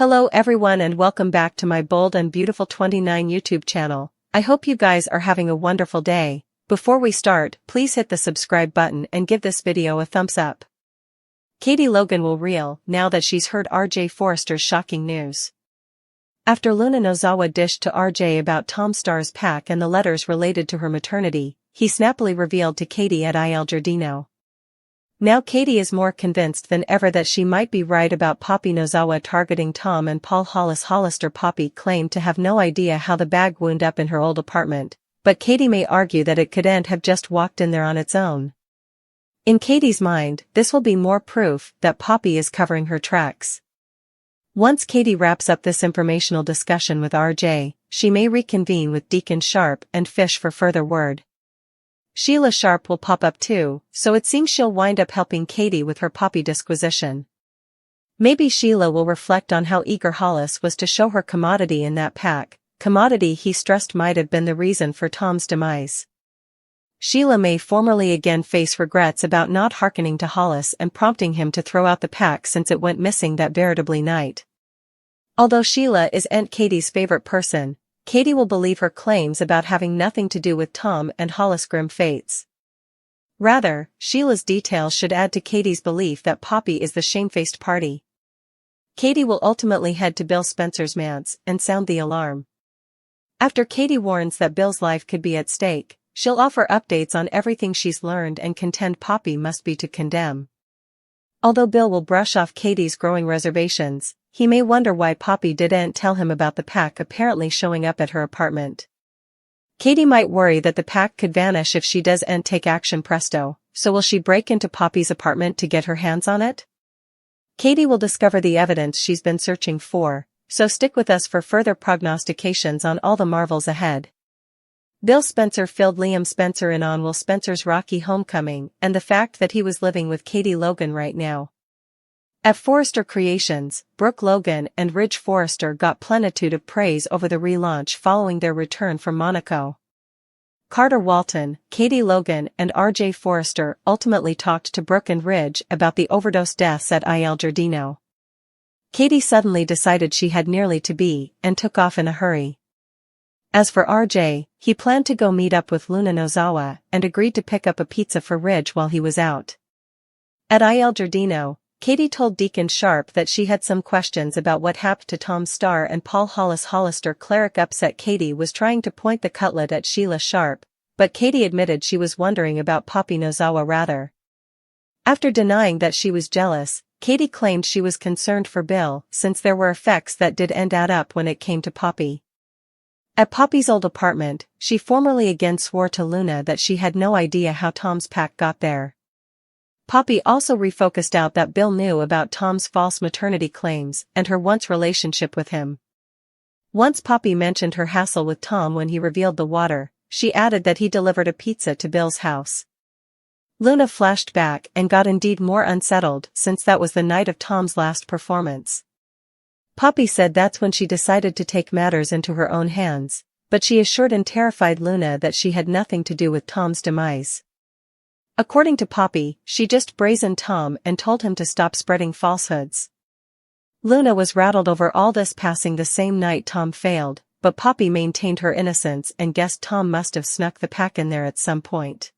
Hello everyone and welcome back to my Bold and Beautiful 29 YouTube channel. I hope you guys are having a wonderful day. Before we start, please hit the subscribe button and give this video a thumbs up. Katie Logan will reel now that she's heard RJ Forrester's shocking news. After Luna Nozawa dished to RJ about Tom Starr's pack and the letters related to her maternity, he snappily revealed to Katie at Il Giardino. Now Katie is more convinced than ever that she might be right about Poppy Nozawa targeting Tom and Paul Hollister. Poppy claimed to have no idea how the bag wound up in her old apartment, but Katie may argue that it couldn't have just walked in there on its own. In Katie's mind, this will be more proof that Poppy is covering her tracks. Once Katie wraps up this informational discussion with RJ, she may reconvene with Deacon Sharp and fish for further word. Sheila Sharp will pop up too, so it seems she'll wind up helping Katie with her Poppy disquisition. Maybe Sheila will reflect on how eager Hollis was to show her commodity in that pack, commodity he stressed might have been the reason for Tom's demise. Sheila may formally again face regrets about not hearkening to Hollis and prompting him to throw out the pack since it went missing that veritably night. Although Sheila is Aunt Katie's favorite person, Katie will believe her claims about having nothing to do with Tom and Hollis' grim fates. Rather, Sheila's details should add to Katie's belief that Poppy is the shamefaced party. Katie will ultimately head to Bill Spencer's manse and sound the alarm. After Katie warns that Bill's life could be at stake, she'll offer updates on everything she's learned and contend Poppy must be to condemn. Although Bill will brush off Katie's growing reservations, he may wonder why Poppy didn't tell him about the pack apparently showing up at her apartment. Katie might worry that the pack could vanish if she doesn't take action presto, so will she break into Poppy's apartment to get her hands on it? Katie will discover the evidence she's been searching for, so stick with us for further prognostications on all the marvels ahead. Bill Spencer filled Liam Spencer in on Will Spencer's rocky homecoming and the fact that he was living with Katie Logan right now. At Forrester Creations, Brooke Logan and Ridge Forrester got plenitude of praise over the relaunch following their return from Monaco. Carter Walton, Katie Logan and RJ Forrester ultimately talked to Brooke and Ridge about the overdose deaths at Il Giardino. Katie suddenly decided she had nearly to be, and took off in a hurry. As for RJ, he planned to go meet up with Luna Nozawa and agreed to pick up a pizza for Ridge while he was out. At Il Giardino, Katie told Deacon Sharp that she had some questions about what happened to Tom Starr and Paul Hollister. Cleric upset Katie was trying to point the cutlet at Sheila Sharp, but Katie admitted she was wondering about Poppy Nozawa rather. After denying that she was jealous, Katie claimed she was concerned for Bill since there were effects that didn't add up when it came to Poppy. At Poppy's old apartment, she formally again swore to Luna that she had no idea how Tom's pack got there. Poppy also refocused out that Bill knew about Tom's false maternity claims and her once relationship with him. Once Poppy mentioned her hassle with Tom when he revealed the water, she added that he delivered a pizza to Bill's house. Luna flashed back and got indeed more unsettled since that was the night of Tom's last performance. Poppy said that's when she decided to take matters into her own hands, but she assured and terrified Luna that she had nothing to do with Tom's demise. According to Poppy, she just brazened Tom and told him to stop spreading falsehoods. Luna was rattled over all this passing the same night Tom failed, but Poppy maintained her innocence and guessed Tom must have snuck the pack in there at some point.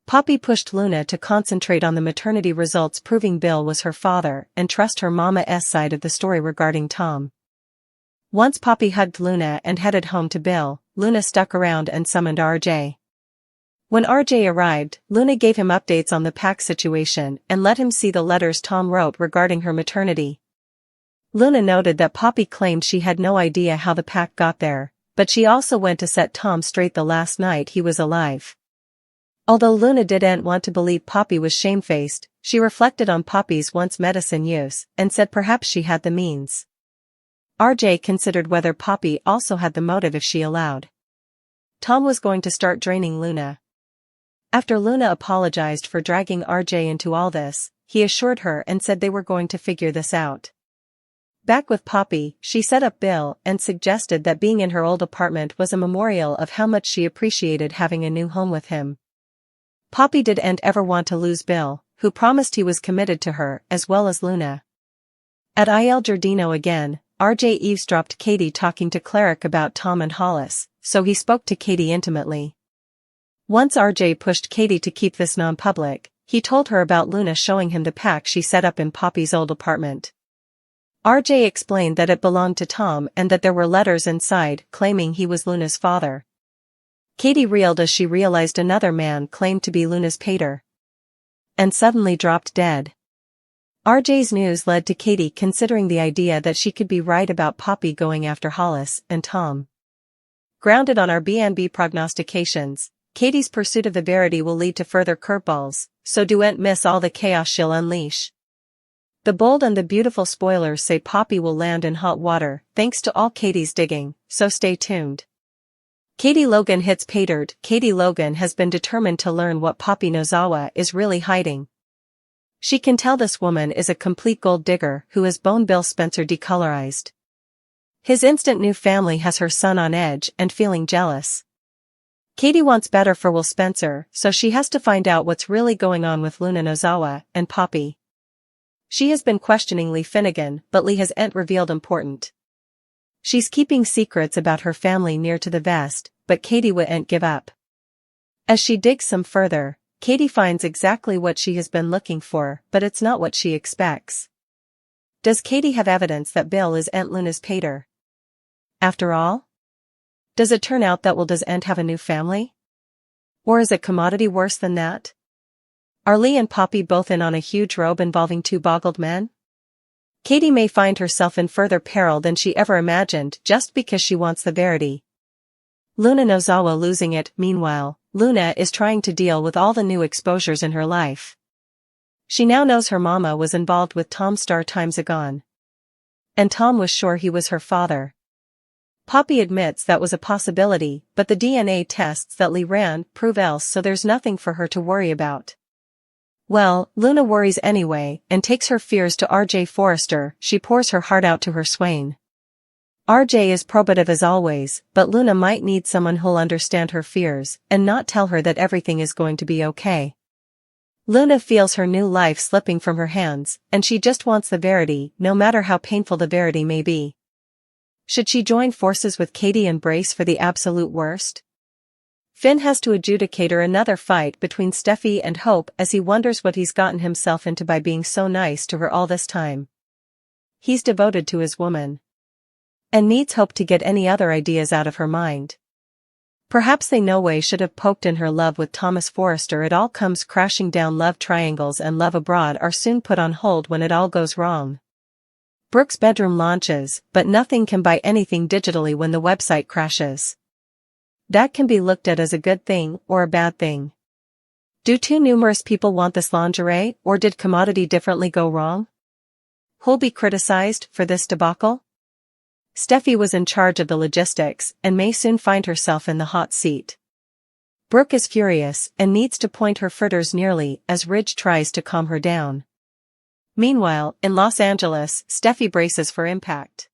Poppy pushed Luna to concentrate on the maternity results proving Bill was her father and trust her mama's side of the story regarding Tom. Once Poppy hugged Luna and headed home to Bill, Luna stuck around and summoned RJ. When RJ arrived, Luna gave him updates on the pack situation and let him see the letters Tom wrote regarding her maternity. Luna noted that Poppy claimed she had no idea how the pack got there, but she also went to set Tom straight the last night he was alive. Although Luna didn't want to believe Poppy was shamefaced, she reflected on Poppy's once medicine use and said perhaps she had the means. RJ considered whether Poppy also had the motive if she allowed. Tom was going to start draining Luna. After Luna apologized for dragging RJ into all this, he assured her and said they were going to figure this out. Back with Poppy, she set up Bill and suggested that being in her old apartment was a memorial of how much she appreciated having a new home with him. Poppy didn't ever want to lose Bill, who promised he was committed to her as well as Luna. At Il Giardino again, RJ eavesdropped Katie talking to Cleric about Tom and Hollis, so he spoke to Katie intimately. Once RJ pushed Katie to keep this non-public, he told her about Luna showing him the pack she set up in Poppy's old apartment. RJ explained that it belonged to Tom and that there were letters inside claiming he was Luna's father. Katie reeled as she realized another man claimed to be Luna's pater. And suddenly dropped dead. RJ's news led to Katie considering the idea that she could be right about Poppy going after Hollis and Tom. Grounded on our B&B prognostications, Katie's pursuit of the Verity will lead to further curveballs, so don't miss all the chaos she'll unleash. The Bold and the Beautiful spoilers say Poppy will land in hot water thanks to all Katie's digging, so stay tuned. Katie Logan hits patered. Katie Logan has been determined to learn what Poppy Nozawa is really hiding. She can tell this woman is a complete gold digger who has Bone Bill Spencer decolorized. His instant new family has her son on edge and feeling jealous. Katie wants better for Will Spencer, so she has to find out what's really going on with Luna Nozawa and Poppy. She has been questioning Lee Finnegan, but Lee hasn't revealed important. She's keeping secrets about her family near to the vest, but Katie won't give up. As she digs some further, Katie finds exactly what she has been looking for, but it's not what she expects. Does Katie have evidence that Bill is Aunt Luna's pater? After all? Does it turn out that Will doesn't have a new family? Or is it commodity worse than that? Are Lee and Poppy both in on a huge robe involving two boggled men? Katie may find herself in further peril than she ever imagined just because she wants the Verity. Luna Nozawa losing it. Meanwhile, Luna is trying to deal with all the new exposures in her life. She now knows her mama was involved with Tom Star times agone. And Tom was sure he was her father. Poppy admits that was a possibility, but the DNA tests that Lee ran prove else, so there's nothing for her to worry about. Well, Luna worries anyway, and takes her fears to RJ Forrester. She pours her heart out to her swain. RJ is probative as always, but Luna might need someone who'll understand her fears, and not tell her that everything is going to be okay. Luna feels her new life slipping from her hands, and she just wants the Verity, no matter how painful the Verity may be. Should she join forces with Katie and brace for the absolute worst? Finn has to adjudicate her another fight between Steffi and Hope as he wonders what he's gotten himself into by being so nice to her all this time. He's devoted to his woman. And needs Hope to get any other ideas out of her mind. Perhaps they no way should have poked in her love with Thomas Forrester. It all comes crashing down. Love triangles and love abroad are soon put on hold when it all goes wrong. Brooke's bedroom launches, but nothing can buy anything digitally when the website crashes. That can be looked at as a good thing or a bad thing. Do too numerous people want this lingerie, or did commodity differently go wrong? Who'll be criticized for this debacle? Steffi was in charge of the logistics and may soon find herself in the hot seat. Brooke is furious and needs to point her fritters nearly as Ridge tries to calm her down. Meanwhile, in Los Angeles, Steffi braces for impact.